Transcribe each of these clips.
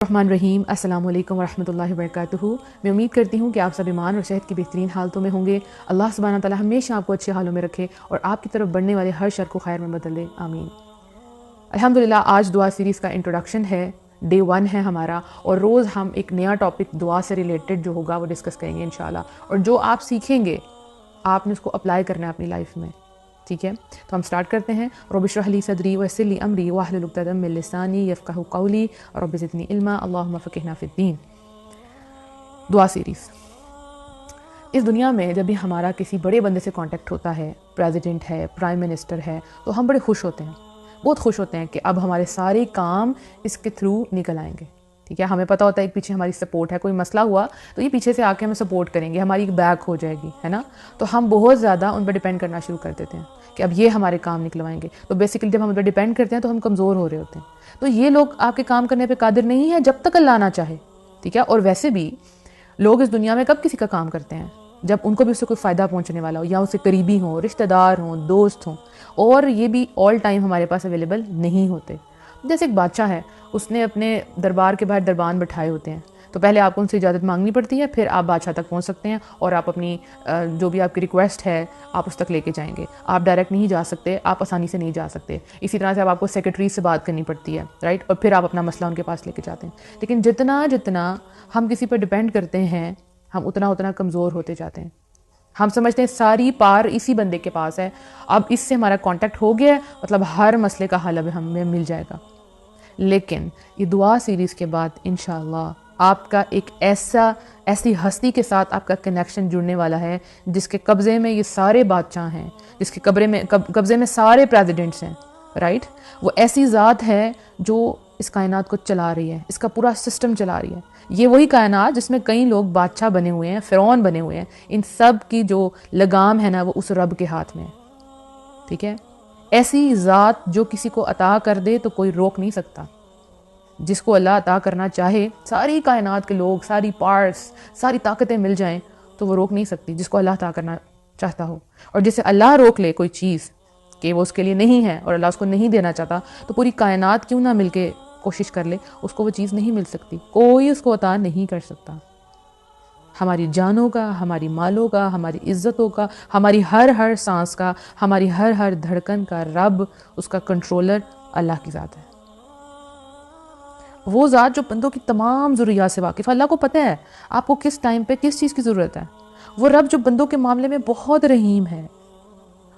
الرحمن الرحیم، السلام علیکم ورحمۃ اللہ وبرکاتہ۔ میں امید کرتی ہوں کہ آپ سب ایمان اور صحت کی بہترین حالتوں میں ہوں گے۔ اللہ سبحانہ تعالیٰ ہمیشہ آپ کو اچھے حالوں میں رکھے اور آپ کی طرف بڑھنے والے ہر شر کو خیر میں بدل دے، آمین۔ الحمدللہ آج دعا سیریز کا انٹروڈکشن ہے، ڈے 1 ہے ہمارا، اور روز ہم ایک نیا ٹاپک دعا سے ریلیٹڈ جو ہوگا وہ ڈسکس کریں گے انشاءاللہ، اور جو آپ سیکھیں گے آپ نے اس کو اپلائی کرنا ہے اپنی لائف میں، ٹھیک ہے؟ تو ہم سٹارٹ کرتے ہیں۔ رب اشرح لی صدری ویسر لی امری واحلل عقدۃ من لسانی یفقہوا قولی رب زدنی علما اللہم فقہنا فی الدین۔ دعا سیریز۔ اس دنیا میں جب بھی ہمارا کسی بڑے بندے سے کانٹیکٹ ہوتا ہے، پریزیڈنٹ ہے، پرائم منسٹر ہے، تو ہم بڑے خوش ہوتے ہیں، بہت خوش ہوتے ہیں کہ اب ہمارے سارے کام اس کے تھرو نکل آئیں گے، ٹھیک ہے؟ ہمیں پتہ ہوتا ہے ایک پیچھے ہماری سپورٹ ہے، کوئی مسئلہ ہوا تو یہ پیچھے سے آ کے ہمیں سپورٹ کریں گے، ہماری ایک بیک ہو جائے گی، ہے نا؟ تو ہم بہت زیادہ ان پہ ڈیپینڈ کرنا شروع کر دیتے ہیں کہ اب یہ ہمارے کام نکلوائیں گے۔ تو بیسیکلی جب ہم ان پہ ڈیپینڈ کرتے ہیں تو ہم کمزور ہو رہے ہوتے ہیں۔ تو یہ لوگ آپ کے کام کرنے پہ قادر نہیں ہے جب تک اللہ نہ چاہے، ٹھیک ہے؟ اور ویسے بھی لوگ اس دنیا میں کب کسی کا کام کرتے ہیں؟ جب ان کو بھی اس سے کوئی فائدہ پہنچنے والا ہو، یا اس سے قریبی ہوں، رشتہ دار ہوں، دوست ہوں، اور یہ بھی آل ٹائم ہمارے پاس اویلیبل نہیں ہوتے۔ جیسے ایک بادشاہ ہے، اس نے اپنے دربار کے باہر دربان بٹھائے ہوتے ہیں، تو پہلے آپ کو ان سے اجازت مانگنی پڑتی ہے، پھر آپ بادشاہ تک پہنچ سکتے ہیں اور آپ اپنی جو بھی آپ کی ریکویسٹ ہے آپ اس تک لے کے جائیں گے۔ آپ ڈائریکٹ نہیں جا سکتے، آپ آسانی سے نہیں جا سکتے۔ اسی طرح سے اب آپ کو سیکرٹری سے بات کرنی پڑتی ہے، رائٹ؟ اور پھر آپ اپنا مسئلہ ان کے پاس لے کے جاتے ہیں۔ لیکن جتنا ہم کسی پر ڈیپینڈ کرتے ہیں ہم اتنا کمزور ہوتے جاتے ہیں۔ ہم سمجھتے ہیں ساری پار اسی بندے کے پاس ہے، اب اس سے ہمارا کانٹیکٹ ہو گیا ہے مطلب ہر مسئلے کا حل اب ہمیں مل جائے گا۔ لیکن یہ دعا سیریز کے بعد انشاءاللہ آپ کا ایک ایسی ہستی کے ساتھ آپ کا کنیکشن جڑنے والا ہے جس کے قبضے میں یہ سارے بادشاہ ہیں، جس کے قبضے میں سارے پریزیڈنٹس ہیں، رائٹ؟ وہ ایسی ذات ہے جو اس کائنات کو چلا رہی ہے، اس کا پورا سسٹم چلا رہی ہے۔ یہ وہی کائنات جس میں کئی لوگ بادشاہ بنے ہوئے ہیں، فرعون بنے ہوئے ہیں، ان سب کی جو لگام ہے نا وہ اس رب کے ہاتھ میں ہے، ٹھیک ہے؟ ایسی ذات جو کسی کو عطا کر دے تو کوئی روک نہیں سکتا۔ جس کو اللہ عطا کرنا چاہے، ساری کائنات کے لوگ، ساری پارٹس، ساری طاقتیں مل جائیں تو وہ روک نہیں سکتی جس کو اللہ عطا کرنا چاہتا ہو۔ اور جسے اللہ روک لے کوئی چیز کہ وہ اس کے لیے نہیں ہے اور اللہ اس کو نہیں دینا چاہتا، تو پوری کائنات کیوں نہ مل کے کوشش کر لے، اس کو وہ چیز نہیں مل سکتی، کوئی اس کو عطا نہیں کر سکتا۔ ہماری جانوں کا، ہماری مالوں کا، ہماری عزتوں کا، ہماری ہر سانس کا، ہماری ہر دھڑکن کا رب، اس کا کنٹرولر اللہ کی ذات ہے۔ وہ ذات جو بندوں کی تمام ضروریات سے واقف ہے۔ اللہ کو پتہ ہے آپ کو کس ٹائم پہ کس چیز کی ضرورت ہے۔ وہ رب جو بندوں کے معاملے میں بہت رحیم ہے،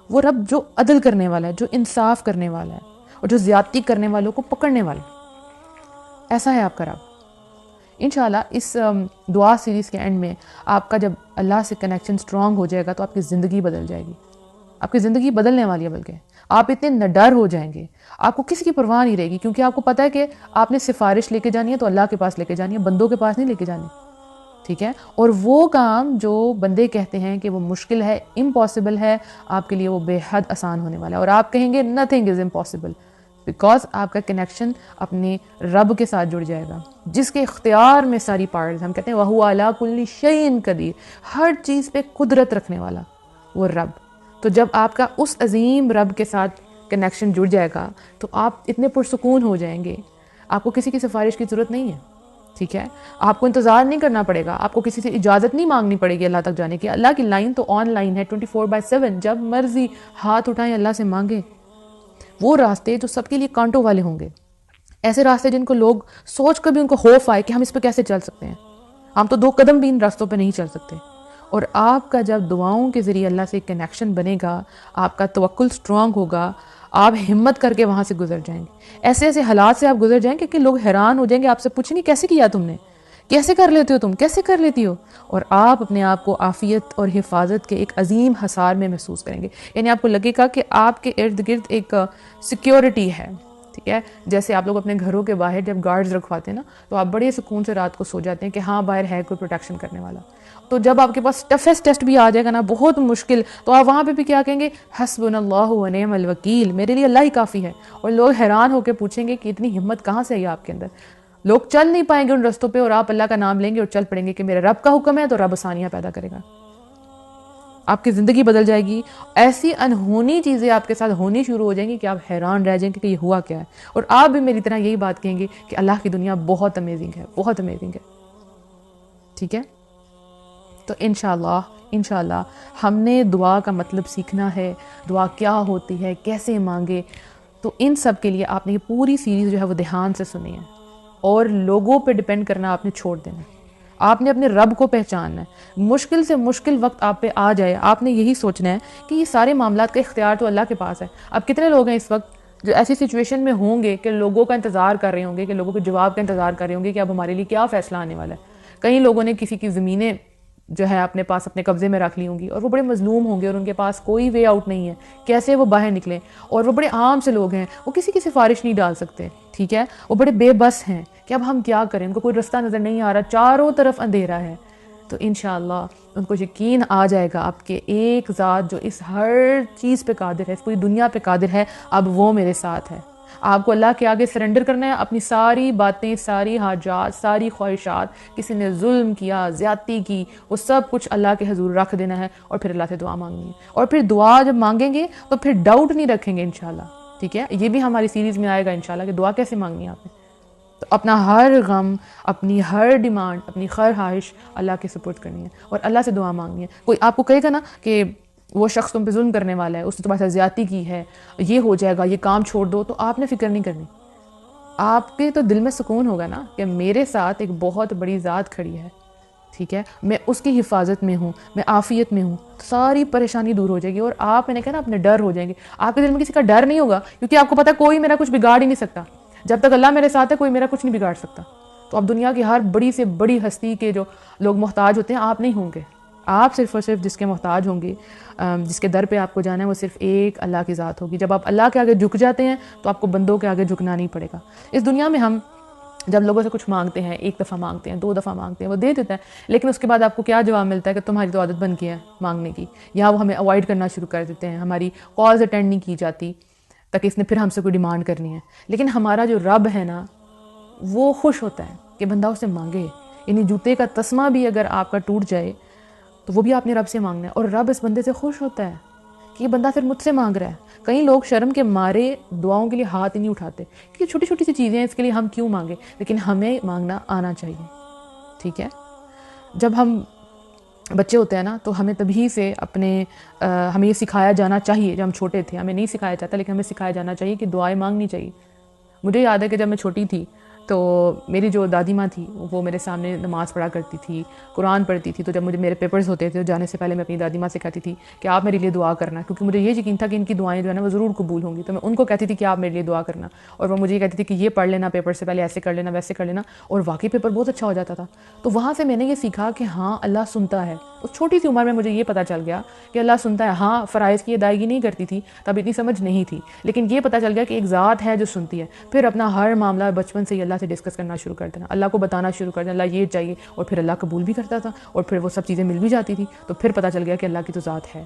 وہ رب جو عدل کرنے والا ہے، جو انصاف کرنے والا ہے، اور جو زیادتی کرنے والوں کو پکڑنے والا ہے، ایسا ہے آپ کا رب۔ انشاءاللہ اس دعا سیریز کے اینڈ میں آپ کا جب اللہ سے کنیکشن سٹرونگ ہو جائے گا تو آپ کی زندگی بدل جائے گی، آپ کی زندگی بدلنے والی ہے، بلکہ آپ اتنے نڈر ہو جائیں گے، آپ کو کسی کی پرواہ نہیں رہے گی، کیونکہ آپ کو پتہ ہے کہ آپ نے سفارش لے کے جانی ہے تو اللہ کے پاس لے کے جانی ہے، بندوں کے پاس نہیں لے کے جانی، ٹھیک ہے؟ اور وہ کام جو بندے کہتے ہیں کہ وہ مشکل ہے، امپاسبل ہے، آپ کے لیے وہ بے حد آسان ہونے والا ہے، اور آپ کہیں گے نتھنگ از امپاسبل، بیکاز آپ کا کنیکشن اپنے رب کے ساتھ جڑ جائے گا جس کے اختیار میں ساری پارٹس، ہم کہتے ہیں وَهُوَ عَلَىٰ كُلِّ شَيْءٍ قَدِيرٌ، ہر چیز پہ قدرت رکھنے والا وہ رب۔ تو جب آپ کا اس عظیم رب کے ساتھ کنیکشن جڑ جائے گا تو آپ اتنے پرسکون ہو جائیں گے، آپ کو کسی کی سفارش کی ضرورت نہیں ہے، ٹھیک ہے؟ آپ کو انتظار نہیں کرنا پڑے گا، آپ کو کسی سے اجازت نہیں مانگنی پڑے گی اللہ تک جانے کی۔ اللہ کی لائن تو آن لائن ہے 24/7، جب مرضی ہاتھ اٹھائیں اللہ سے مانگیں۔ وہ راستے جو سب کے لیے کانٹوں والے ہوں گے، ایسے راستے جن کو لوگ سوچ کر بھی ان کو خوف آئے کہ ہم اس پہ کیسے چل سکتے ہیں، ہم تو 2 قدم بھی ان راستوں پہ نہیں چل سکتے۔ اور آپ کا جب دعاؤں کے ذریعے اللہ سے کنیکشن بنے گا، آپ کا توکل سٹرونگ ہوگا، آپ ہمت کر کے وہاں سے گزر جائیں گے، ایسے حالات سے آپ گزر جائیں گے کہ لوگ حیران ہو جائیں گے، آپ سے پوچھیں گے کیسے کیا تم نے، کیسے کر لیتے ہو تم، کیسے کر لیتی ہو؟ اور آپ اپنے آپ کو عافیت اور حفاظت کے ایک عظیم حصار میں محسوس کریں گے، یعنی آپ کو لگے گا کہ آپ کے ارد گرد ایک سیکیورٹی ہے، ٹھیک ہے؟ جیسے آپ لوگ اپنے گھروں کے باہر جب گارڈز رکھواتے ہیں نا تو آپ بڑے سکون سے رات کو سو جاتے ہیں کہ ہاں باہر ہے کوئی پروٹیکشن کرنے والا۔ تو جب آپ کے پاس ٹفیسٹ ٹیسٹ بھی آ جائے گا نا، بہت مشکل، تو آپ وہاں پہ بھی کیا کہیں گے؟ حسبنا اللہ و نعم الوکیل، میرے لیے اللہ ہی کافی ہے۔ اور لوگ حیران ہو کے پوچھیں گے کہ اتنی ہمت کہاں سے آئی آپ کے اندر؟ لوگ چل نہیں پائیں گے ان رستوں پہ اور آپ اللہ کا نام لیں گے اور چل پڑیں گے کہ میرے رب کا حکم ہے تو رب آسانیاں پیدا کرے گا۔ آپ کی زندگی بدل جائے گی. ایسی انہونی چیزیں آپ کے ساتھ ہونی شروع ہو جائیں گی کہ آپ حیران رہ جائیں گے کہ یہ ہوا کیا ہے. اور آپ بھی میری طرح یہی بات کہیں گے کہ اللہ کی دنیا بہت امیزنگ ہے، بہت امیزنگ ہے. ٹھیک ہے؟ تو انشاءاللہ ہم نے دعا کا مطلب سیکھنا ہے، دعا کیا ہوتی ہے، کیسے مانگے. تو ان سب کے لیے آپ نے یہ پوری سیریز جو ہے وہ دھیان سے سنی ہے، اور لوگوں پہ ڈپینڈ کرنا آپ نے چھوڑ دینا ہے. آپ نے اپنے رب کو پہچاننا ہے. مشکل سے مشکل وقت آپ پہ آ جائے، آپ نے یہی سوچنا ہے کہ یہ سارے معاملات کا اختیار تو اللہ کے پاس ہے. اب کتنے لوگ ہیں اس وقت جو ایسی سچویشن میں ہوں گے کہ لوگوں کا انتظار کر رہے ہوں گے، کہ لوگوں کے جواب کا انتظار کر رہے ہوں گے کہ اب ہمارے لیے کیا فیصلہ آنے والا ہے. کئی لوگوں نے کسی کی زمینیں جو ہے اپنے پاس اپنے قبضے میں رکھ لی ہوں گی، اور وہ بڑے مظلوم ہوں گے اور ان کے پاس کوئی وے آؤٹ نہیں ہے، کیسے وہ باہر نکلیں. اور وہ بڑے عام سے لوگ ہیں، وہ کسی کی سفارش نہیں ڈال سکتے. ٹھیک ہے؟ وہ بڑے بے بس ہیں کہ اب ہم کیا کریں، ان کو کوئی رستہ نظر نہیں آ رہا، چاروں طرف اندھیرا ہے. تو انشاءاللہ ان کو یقین آ جائے گا آپ کے ایک ذات جو اس ہر چیز پہ قادر ہے، اس پوری دنیا پہ قادر ہے، اب وہ میرے ساتھ ہے. آپ کو اللہ کے آگے سرنڈر کرنا ہے، اپنی ساری باتیں، ساری حاجات، ساری خواہشات، کسی نے ظلم کیا، زیادتی کی، وہ سب کچھ اللہ کے حضور رکھ دینا ہے، اور پھر اللہ سے دعا مانگنی ہے. اور پھر دعا جب مانگیں گے تو پھر ڈاؤٹ نہیں رکھیں گے انشاءاللہ. ٹھیک ہے؟ یہ بھی ہماری سیریز میں آئے گا انشاءاللہ کہ دعا کیسے مانگنی ہے آپ نے. تو اپنا ہر غم، اپنی ہر ڈیمانڈ، اپنی ہر خواہش اللہ کے سپرد کرنی ہے اور اللہ سے دعا مانگنی ہے. کوئی آپ کو کہے گا نا کہ وہ شخص تم پہ ظلم کرنے والا ہے، اس نے تمہارے ساتھ زیادتی کی ہے، یہ ہو جائے گا، یہ کام چھوڑ دو، تو آپ نے فکر نہیں کرنی. آپ کے تو دل میں سکون ہوگا نا کہ میرے ساتھ ایک بہت بڑی ذات کھڑی ہے. ٹھیک ہے؟ میں اس کی حفاظت میں ہوں، میں عافیت میں ہوں. ساری پریشانی دور ہو جائے گی، اور آپ میں نے کہا نا اپنے ڈر ہو جائیں گے. آپ کے دل میں کسی کا ڈر نہیں ہوگا، کیونکہ آپ کو پتہ کوئی میرا کچھ بگاڑ ہی نہیں سکتا. جب تک اللہ میرے ساتھ ہے کوئی میرا کچھ نہیں بگاڑ سکتا. تو اب دنیا کی ہر بڑی سے بڑی ہستی کے جو لوگ محتاج ہوتے ہیں، آپ نہیں ہوں گے. آپ صرف اور صرف جس کے محتاج ہوں گے، جس کے در پہ آپ کو جانا ہے، وہ صرف ایک اللہ کی ذات ہوگی. جب آپ اللہ کے آگے جھک جاتے ہیں تو آپ کو بندوں کے آگے جھکنا نہیں پڑے گا. اس دنیا میں ہم جب لوگوں سے کچھ مانگتے ہیں، ایک دفعہ مانگتے ہیں، 2 دفعہ مانگتے ہیں، وہ دے دیتا ہے، لیکن اس کے بعد آپ کو کیا جواب ملتا ہے کہ تمہاری تو عادت بن گئی ہے مانگنے کی. یہاں وہ ہمیں اوائڈ کرنا شروع کر دیتے ہیں، ہماری کالز اٹینڈ نہیں کی جاتی تاکہ اس نے پھر ہم سے کوئی ڈیمانڈ کرنی ہے. لیکن ہمارا جو رب ہے نا، وہ خوش ہوتا ہے کہ بندہ اسے مانگے. یعنی جوتے کا تسمہ بھی اگر آپ کا ٹوٹ جائے تو وہ بھی آپ نے رب سے مانگنا ہے، اور رب اس بندے سے خوش ہوتا ہے کہ یہ بندہ پھر مجھ سے مانگ رہا ہے. کئی لوگ شرم کے مارے دعاؤں کے لیے ہاتھ ہی نہیں اٹھاتے کہ چھوٹی چھوٹی سی چیزیں ہیں، اس کے لیے ہم کیوں مانگیں. لیکن ہمیں مانگنا آنا چاہیے. ٹھیک ہے؟ جب ہم بچے ہوتے ہیں نا تو ہمیں تبھی سے ہمیں یہ سکھایا جانا چاہیے. جب ہم چھوٹے تھے ہمیں نہیں سکھایا جاتا، لیکن ہمیں سکھایا جانا چاہیے کہ دعائیں مانگنی چاہیے. مجھے یاد ہے کہ جب میں چھوٹی تھی تو میری جو دادی ماں تھی وہ میرے سامنے نماز پڑھا کرتی تھی، قرآن پڑھتی تھی. تو جب مجھے میرے پیپرز ہوتے تھے تو جانے سے پہلے میں اپنی دادی ماں سے کہتی تھی کہ آپ میرے لیے دعا کرنا، کیونکہ مجھے یہ یقین تھا کہ ان کی دعائیں جو ہے نا وہ ضرور قبول ہوں گی. تو میں ان کو کہتی تھی کہ آپ میرے لیے دعا کرنا، اور وہ مجھے یہ کہتی تھی کہ یہ پڑھ لینا پیپر سے پہلے، ایسے کر لینا، ویسے کر لینا. اور واقعی پیپر بہت اچھا ہو جاتا تھا. تو وہاں سے میں نے یہ سیکھا کہ ہاں اللہ سنتا ہے. اس چھوٹی سی عمر میں مجھے یہ پتہ چل گیا کہ اللہ سنتا ہے. ہاں فرائض کی ادائیگی نہیں کرتی تھی تب، اتنی سمجھ نہیں تھی، لیکن یہ پتہ چل گیا کہ ایک ذات ہے جو سنتی ہے. پھر اپنا ہر معاملہ بچپن سے ہی اللہ سے ڈسکس کرنا شروع کر دینا، اللہ کو بتانا شروع کر دینا اللہ یہ چاہیے، اور پھر اللہ قبول بھی کرتا تھا، اور پھر وہ سب چیزیں مل بھی جاتی تھی. تو پھر پتہ چل گیا کہ اللہ کی تو ذات ہے،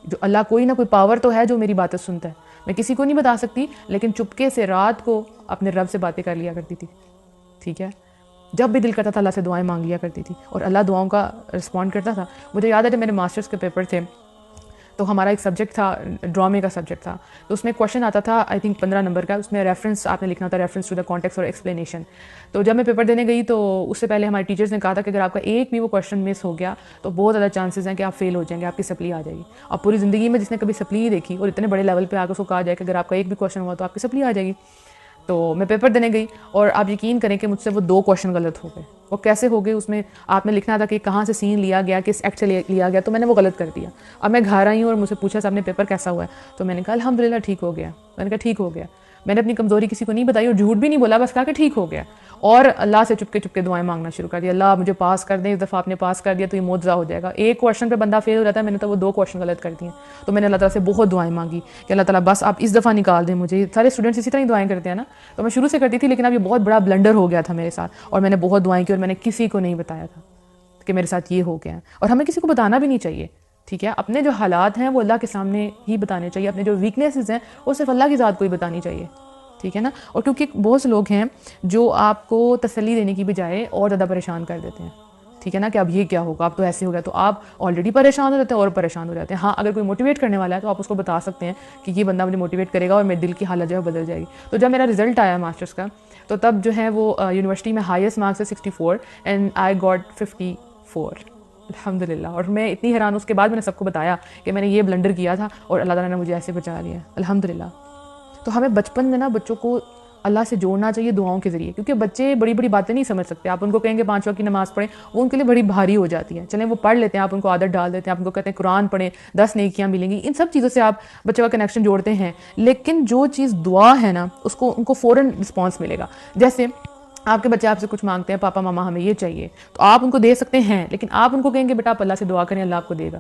جو اللہ کوئی نہ کوئی پاور تو ہے جو میری باتیں سنتا ہے. میں کسی کو نہیں بتا سکتی، لیکن چپکے سے رات کو اپنے رب سے باتیں کر لیا کرتی تھی. ٹھیک ہے؟ جب بھی دل کرتا تھا اللہ سے دعائیں مانگ لیا کرتی تھی، اور اللہ دعاؤں کا رسپونڈ کرتا تھا. مجھے یاد ہے جب میرے ماسٹرز کے پیپر تھے تو ہمارا ایک سبجیکٹ تھا، ڈرامے کا سبجیکٹ تھا. تو اس میں کویشچن آتا تھا آئی تھنک 15 نمبر کا. اس میں ریفرنس آپ نے لکھنا تھا، ریفرنس ٹو دا کانٹیکسٹ اور ایکسپلینیشن. تو جب میں پیپر دینے گئی تو اس سے پہلے ہمارے ٹیچرز نے کہا تھا کہ اگر آپ کا ایک بھی وہ کویشچن مس ہو گیا تو بہت زیادہ چانسز ہیں کہ آپ فیل ہو جائیں گے، آپ کی سپلی آ جائے گی. اب پوری زندگی میں جس نے کبھی سپلی دیکھی اور اتنے بڑے لیول پہ آ کے اس کو کہا جائے کہ اگر آپ کا ایک بھی کویشچن ہوا تو آپ کی سپلی آ جائے گی. تو میں پیپر دینے گئی اور آپ یقین کریں کہ مجھ سے وہ 2 کویشچن غلط ہو گئے. وہ کیسے ہو گئے؟ اس میں آپ نے لکھنا تھا کہ کہاں سے سین لیا گیا، کس ایکٹ سے لیا گیا، تو میں نے وہ غلط کر دیا. اب میں گھر آئی ہوں اور مجھ سے پوچھا صاحب نے پیپر کیسا ہوا ہے، تو میں نے کہا الحمدللہ ٹھیک ہو گیا. میں نے کہا ٹھیک ہو گیا. میں نے اپنی کمزوری کسی کو نہیں بتائی اور جھوٹ بھی نہیں بولا، بس کہا کہ ٹھیک ہو گیا. اور اللہ سے چپکے چپکے دعائیں مانگنا شروع کر دیا، اللہ مجھے پاس کر دیں، اس دفعہ آپ نے پاس کر دیا تو یہ معجزہ ہو جائے گا. ایک کویشچن پہ بندہ فیل ہو جاتا ہے، میں نے تو وہ 2 کویشچن غلط کر دیے. تو میں نے اللہ تعالیٰ سے بہت دعائیں مانگی کہ اللہ تعالیٰ بس آپ اس دفعہ نکال دیں مجھے. سارے اسٹوڈنٹس اسی طرح ہی دعائیں کرتے ہیں نا، تو میں شروع سے کرتی تھی، لیکن اب یہ بہت بڑا بلنڈر ہو گیا تھا میرے ساتھ، اور میں نے بہت دعائیں کی اور میں نے کسی کو نہیں بتایا تھا کہ میرے ساتھ یہ ہو گیا ہے. اور ہمیں کسی کو بتانا بھی نہیں چاہیے. ٹھیک ہے؟ اپنے جو حالات ہیں وہ اللہ کے سامنے ہی بتانے چاہیے، اپنے جو ویکنیسز ہیں وہ صرف اللہ کی ذات کو ہی بتانی چاہیے. ٹھیک ہے نا؟ اور کیونکہ بہت سے لوگ ہیں جو آپ کو تسلی دینے کی بجائے اور زیادہ پریشان کر دیتے ہیں. ٹھیک ہے نا, کہ اب یہ کیا ہوگا, اب تو ایسے ہو گیا, تو آپ آلریڈی پریشان ہو جاتے ہیں اور پریشان ہو جاتے ہیں. ہاں اگر کوئی موٹیویٹ کرنے والا ہے تو آپ اس کو بتا سکتے ہیں کہ یہ بندہ مجھے موٹیویٹ کرے گا اور میرے دل کی حالت جو ہے بدل جائے گی. تو جب میرا رزلٹ آیا ماسٹرس کا, تو تب جو ہے وہ یونیورسٹی میں ہائیسٹ مارکس ہے 64 اینڈ آئی گاٹ 54 الحمد للہ. اور میں اتنی حیران, اس کے بعد میں نے سب کو بتایا کہ میں نے یہ بلنڈر کیا تھا اور اللہ تعالیٰ نے مجھے ایسے بچا لیا الحمد للہ. تو ہمیں بچپن میں نا بچوں کو اللہ سے جوڑنا چاہیے دعاؤں کے ذریعے, کیونکہ بچے بڑی بڑی باتیں نہیں سمجھ سکتے. آپ ان کو کہیں گے 5 وقت کی نماز پڑھیں, وہ ان کے لیے بڑی بھاری ہو جاتی ہے. چلیں وہ پڑھ لیتے ہیں, آپ ان کو عادت ڈال دیتے ہیں, آپ ان کو کہتے ہیں قرآن پڑھیں 10 نیکیاں ملیں گی. ان سب چیزوں سے آپ بچوں کا کنیکشن جوڑتے ہیں, لیکن جو چیز دعا ہے نا اس کو ان کو فوراً رسپانس ملے گا. جیسے آپ کے بچے آپ سے کچھ مانگتے ہیں, پاپا ماما ہمیں یہ چاہیے, تو آپ ان کو دے سکتے ہیں, لیکن آپ ان کو کہیں گے بیٹا آپ اللہ سے دعا کریں, اللہ آپ کو دے گا.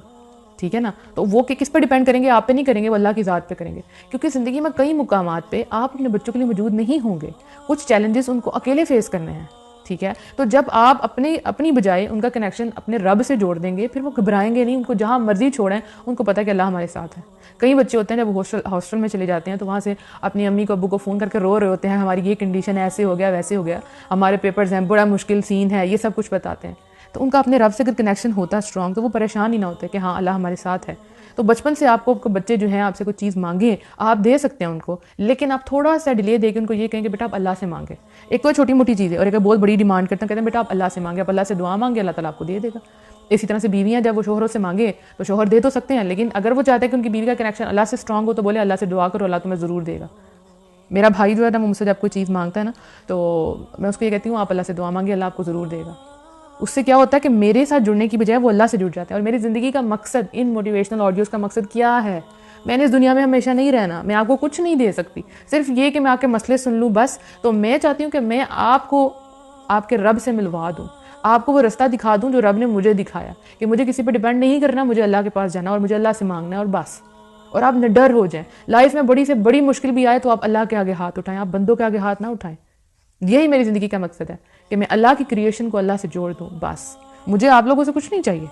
ٹھیک ہے نا, تو وہ کہ کس پہ ڈیپینڈ کریں گے, آپ پہ نہیں کریں گے, وہ اللہ کی ذات پہ کریں گے. کیونکہ زندگی میں کئی مقامات پہ آپ اپنے بچوں کے لیے موجود نہیں ہوں گے, کچھ چیلنجز ان کو اکیلے فیس کرنے ہیں. ٹھیک ہے, تو جب آپ اپنی بجائے ان کا کنیکشن اپنے رب سے جوڑ دیں گے, پھر وہ گھبرائیں گے نہیں, ان کو جہاں مرضی چھوڑیں, ان کو پتہ ہے کہ اللہ ہمارے ساتھ ہے. کئی بچے ہوتے ہیں جب ہاسٹل میں چلے جاتے ہیں تو وہاں سے اپنی امی کو ابو کو فون کر کے رو رہے ہوتے ہیں, ہماری یہ کنڈیشن ایسے ہو گیا ویسے ہو گیا, ہمارے پیپرز ہیں, بڑا مشکل سین ہے, یہ سب کچھ بتاتے ہیں. تو ان کا اپنے رب سے اگر کنیکشن ہوتا اسٹرانگ, تو وہ پریشان ہی نہ ہوتے کہ ہاں اللہ ہمارے ساتھ ہے. تو بچپن سے آپ کو بچے جو ہیں آپ سے کوئی چیز مانگیں, آپ دے سکتے ہیں ان کو, لیکن آپ تھوڑا سا ڈیلے دے کے ان کو یہ کہیں کہ بیٹا آپ اللہ سے مانگیں. ایک تو چھوٹی موٹی چیز ہے, اور ایک بہت بڑی ڈیمانڈ کرتے ہیں, کہتے ہیں بیٹا آپ اللہ سے مانگیں, آپ اللہ سے دعا مانگیں, اللہ تعالیٰ آپ کو دے دے گا. اسی طرح سے بیویاں جب وہ شوہروں سے مانگے تو شوہر دے تو سکتے ہیں, لیکن اگر وہ چاہتے ہیں کہ ان کی بیوی کا کنیکشن اللہ سے اسٹرانگ ہو تو بولے اللہ سے دعا کرو, اللہ تمہیں ضرور دے گا. میرا بھائی جو ہے نا, وہ مجھ سے جب کوئی چیز مانگتا ہے نا, تو میں اس کو یہ کہتی ہوں آپ اللہ سے دعا مانگے, اللہ آپ کو ضرور دے گا. اس سے کیا ہوتا ہے کہ میرے ساتھ جڑنے کی بجائے وہ اللہ سے جڑ جاتے ہیں. اور میری زندگی کا مقصد, ان موٹیویشنل آڈیوز کا مقصد کیا ہے, میں نے اس دنیا میں ہمیشہ نہیں رہنا, میں آپ کو کچھ نہیں دے سکتی, صرف یہ کہ میں آپ کے مسئلے سن لوں بس. تو میں چاہتی ہوں کہ میں آپ کو آپ کے رب سے ملوا دوں, آپ کو وہ رستہ دکھا دوں جو رب نے مجھے دکھایا, کہ مجھے کسی پہ ڈیپینڈ نہیں کرنا, مجھے اللہ کے پاس جانا اور مجھے اللہ سے مانگنا ہے اور بس. اور آپ نڈر ہو جائیں, لائف میں بڑی سے بڑی مشکل بھی آئے تو آپ اللہ کے آگے ہاتھ اٹھائیں, آپ بندوں کے آگے ہاتھ نہ اٹھائیں. یہی میری زندگی کا مقصد ہے کہ میں اللہ کی کریشن کو اللہ سے جوڑ دوں بس. مجھے آپ لوگوں سے کچھ نہیں چاہیے,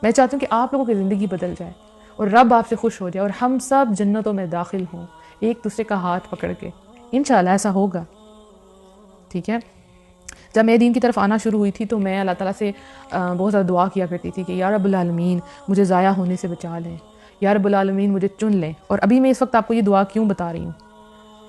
میں چاہتی ہوں کہ آپ لوگوں کی زندگی بدل جائے اور رب آپ سے خوش ہو جائے اور ہم سب جنتوں میں داخل ہوں ایک دوسرے کا ہاتھ پکڑ کے. انشاءاللہ ایسا ہوگا. ٹھیک ہے, جب میں دین کی طرف آنا شروع ہوئی تھی تو میں اللہ تعالیٰ سے بہت زیادہ دعا کیا کرتی تھی کہ یا رب العالمین مجھے ضائع ہونے سے بچا لیں, یا رب العالمین مجھے چن لیں. اور ابھی میں اس وقت آپ کو یہ دعا کیوں بتا رہی ہوں,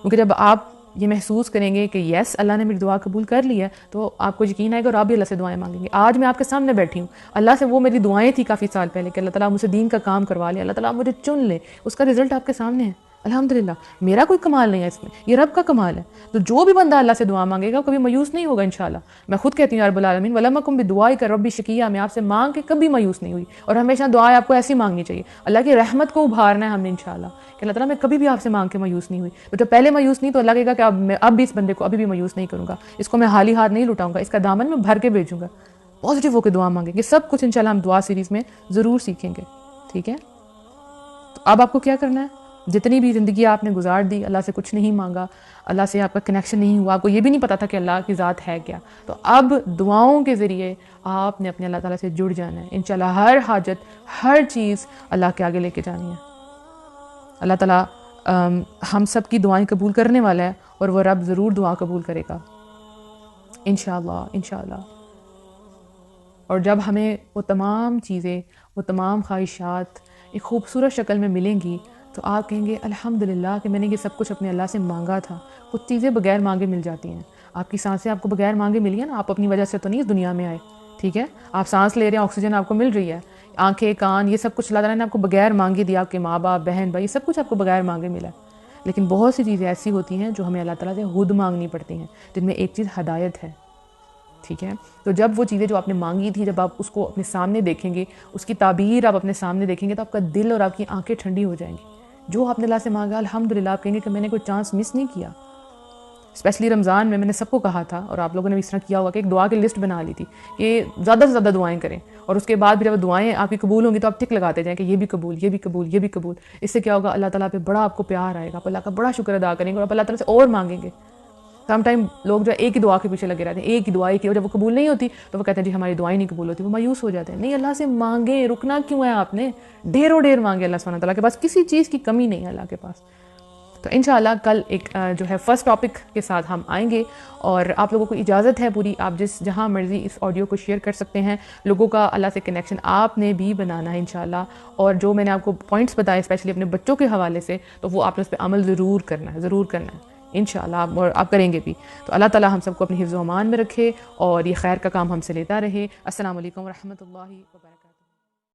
کیونکہ جب آپ یہ محسوس کریں گے کہ یس اللہ نے میری دعا قبول کر لی ہے, تو آپ کو یقین آئے گا اور آپ بھی اللہ سے دعائیں مانگیں گے. آج میں آپ کے سامنے بیٹھی ہوں, اللہ سے وہ میری دعائیں تھی کافی سال پہلے کہ اللہ تعالیٰ مجھے دین کا کام کروا لے, اللہ تعالیٰ مجھے چن لے, اس کا رزلٹ آپ کے سامنے ہے الحمدللہ. میرا کوئی کمال نہیں ہے اس میں, یہ رب کا کمال ہے. تو جو بھی بندہ اللہ سے دعا مانگے گا کبھی مایوس نہیں ہوگا انشاءاللہ. میں خود کہتی ہوں یا رب العالمین ولم اکن بدعائک ربی شقیہ, میں آپ سے مانگ کے کبھی مایوس نہیں ہوئی. اور ہمیشہ دعائیں آپ کو ایسی مانگنی چاہیے, اللہ کی رحمت کو ابھارنا ہے ہم نے انشاءاللہ, کہ اللہ تعالیٰ میں کبھی بھی آپ سے مانگ کے مایوس نہیں ہوئی. تو جب پہلے مایوس نہیں تو اللہ کہے گا کہ اب بھی اس بندے کو ابھی بھی مایوس نہیں کروں گا, اس کو میں خالی ہاتھ نہیں لٹاؤں گا, اس کا دامن میں بھر کے بھیجوں گا. پازیٹیو ہو کے دعا مانگیں گے, سب کچھ انشاءاللہ ہم دعا سیریز میں ضرور سیکھیں گے. ٹھیک ہے, تو اب آپ کو کیا کرنا ہے, جتنی بھی زندگی آپ نے گزار دی, اللہ سے کچھ نہیں مانگا, اللہ سے آپ کا کنیکشن نہیں ہوا, آپ کو یہ بھی نہیں پتا تھا کہ اللہ کی ذات ہے کیا, تو اب دعاؤں کے ذریعے آپ نے اپنے اللہ تعالیٰ سے جڑ جانا ہے. انشاءاللہ ہر حاجت ہر چیز اللہ کے آگے لے کے جانی ہے. اللہ تعالیٰ ہم سب کی دعائیں قبول کرنے والا ہے, اور وہ رب ضرور دعا قبول کرے گا انشاءاللہ انشاءاللہ. اور جب ہمیں وہ تمام چیزیں, وہ تمام خواہشات ایک خوبصورت شکل میں ملیں گی, تو آپ کہیں گے الحمدللہ کہ میں نے یہ سب کچھ اپنے اللہ سے مانگا تھا. کچھ چیزیں بغیر مانگے مل جاتی ہیں. آپ کی سانسیں آپ کو بغیر مانگے ملی ہیں نا, آپ اپنی وجہ سے تو نہیں اس دنیا میں آئے. ٹھیک ہے, آپ سانس لے رہے ہیں, آکسیجن آپ کو مل رہی ہے, آنکھیں کان یہ سب کچھ اللہ تعالیٰ نے آپ کو بغیر مانگے دیا. آپ کے ماں باپ بہن بھائی سب کچھ آپ کو بغیر مانگے ملا. لیکن بہت سی چیزیں ایسی ہوتی ہیں جو ہمیں اللہ تعالیٰ سے خود مانگنی پڑتی ہیں, جن میں ایک چیز ہدایت ہے. ٹھیک ہے, تو جب وہ چیزیں جو آپ نے مانگی تھی جب آپ اس کو اپنے سامنے دیکھیں گے, اس کی تعبیر آپ اپنے سامنے دیکھیں گے, تو آپ کا دل اور آپ کی آنکھیں ٹھنڈی ہو جائیں گی. جو آپ نے اللہ سے مانگا الحمدللہ آپ کہیں گے کہ میں نے کوئی چانس مس نہیں کیا. اسپیشلی رمضان میں نے سب کو کہا تھا, اور آپ لوگوں نے بھی اس طرح کیا ہوا کہ ایک دعا کی لسٹ بنا لی تھی کہ زیادہ سے زیادہ دعائیں کریں, اور اس کے بعد بھی جب دعائیں آپ کی قبول ہوں گی تو آپ ٹک لگاتے جائیں کہ یہ بھی قبول, یہ بھی قبول, یہ بھی قبول. اس سے کیا ہوگا, اللہ تعالیٰ پہ بڑا آپ کو پیار آئے گا, آپ اللہ کا بڑا شکر ادا کریں گے, اور آپ اللہ تعالیٰ سے اور مانگیں گے. سم ٹائم لوگ جو ایک ہی دعا کے پیچھے لگے رہتے ہیں, ایک ہی دعا کی, اور جب وہ قبول نہیں ہوتی تو وہ کہتے ہیں جی ہماری دعائیں نہیں قبول ہوتی, وہ مایوس ہو جاتے ہیں. نہیں, اللہ سے مانگیں, رکنا کیوں ہے آپ نے, ڈھیروں ڈھیر مانگے اللہ سبحانہ تعالیٰ کے پاس, کسی چیز کی کمی نہیں ہے اللہ کے پاس. تو انشاءاللہ کل ایک جو ہے فرسٹ ٹاپک کے ساتھ ہم آئیں گے، اور آپ لوگوں کو اجازت ہے پوری، آپ جہاں مرضی اس آڈیو کو شیئر کر سکتے ہیں. لوگوں کا اللہ سے کنیکشن آپ نے بھی بنانا ہے انشاءاللہ، اور جو میں نے آپ کو پوائنٹس بتائے اسپیشلی اپنے بچوں کے حوالے سے، تو وہ آپ نے اس پہ عمل ضرور کرنا ہے انشاءاللہ، اور آپ کریں گے بھی. تو اللہ تعالیٰ ہم سب کو اپنے حفظ و امان میں رکھے اور یہ خیر کا کام ہم سے لیتا رہے. السلام علیکم ورحمۃ اللہ وبرکاتہ.